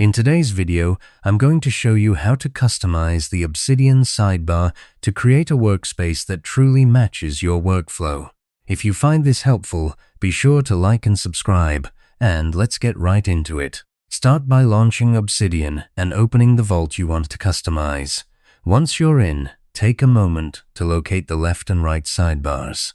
In today's video, I'm going to show you how to customize the Obsidian Sidebar to create a workspace that truly matches your workflow. If you find this helpful, be sure to like and subscribe, and let's get right into it. Start by launching Obsidian and opening the vault you want to customize. Once you're in, take a moment to locate the left and right sidebars.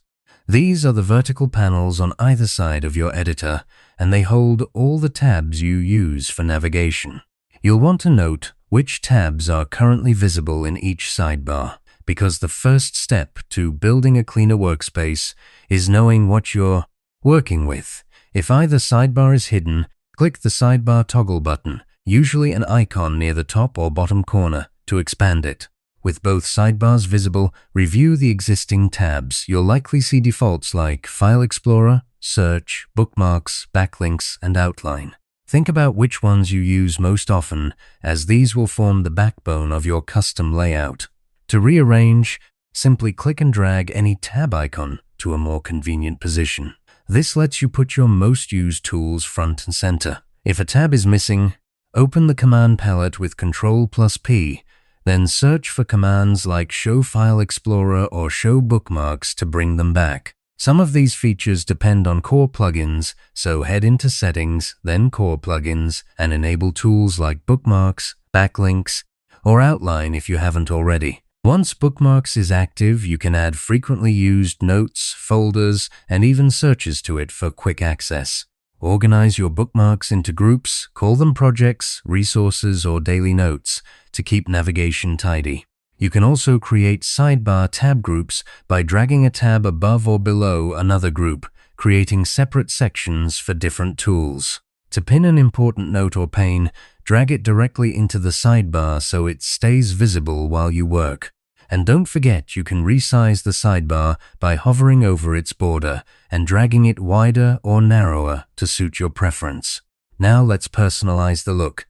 These are the vertical panels on either side of your editor, and they hold all the tabs you use for navigation. You'll want to note which tabs are currently visible in each sidebar, because the first step to building a cleaner workspace is knowing what you're working with. If either sidebar is hidden, click the sidebar toggle button, usually an icon near the top or bottom corner, to expand it. With both sidebars visible, review the existing tabs. You'll likely see defaults like File Explorer, Search, Bookmarks, Backlinks, and Outline. Think about which ones you use most often, as these will form the backbone of your custom layout. To rearrange, simply click and drag any tab icon to a more convenient position. This lets you put your most used tools front and center. If a tab is missing, open the command palette with Ctrl+P, then search for commands like Show File Explorer or Show Bookmarks to bring them back. Some of these features depend on core plugins, so head into Settings, then Core Plugins, and enable tools like Bookmarks, Backlinks, or Outline if you haven't already. Once Bookmarks is active, you can add frequently used notes, folders, and even searches to it for quick access. Organize your bookmarks into groups, call them projects, resources, or daily notes to keep navigation tidy. You can also create sidebar tab groups by dragging a tab above or below another group, creating separate sections for different tools. To pin an important note or pane, drag it directly into the sidebar so it stays visible while you work. And don't forget, you can resize the sidebar by hovering over its border and dragging it wider or narrower to suit your preference. Now let's personalize the look.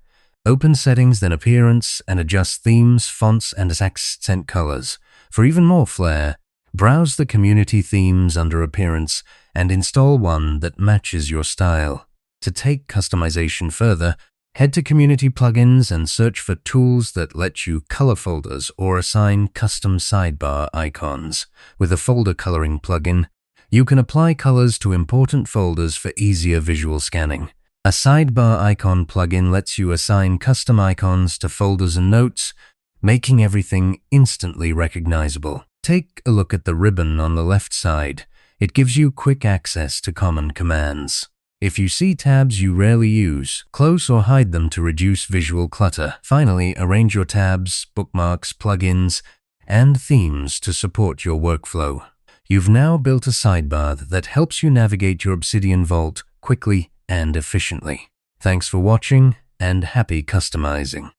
Open Settings, then Appearance, and adjust themes, fonts, and accent colors. For even more flair, browse the community themes under Appearance and install one that matches your style. To take customization further, head to Community Plugins and search for tools that let you color folders or assign custom sidebar icons. With a folder coloring plugin, you can apply colors to important folders for easier visual scanning. A sidebar icon plugin lets you assign custom icons to folders and notes, making everything instantly recognizable. Take a look at the ribbon on the left side. It gives you quick access to common commands. If you see tabs you rarely use, close or hide them to reduce visual clutter. Finally, arrange your tabs, bookmarks, plugins, and themes to support your workflow. You've now built a sidebar that helps you navigate your Obsidian Vault quickly and efficiently. Thanks for watching, and happy customizing.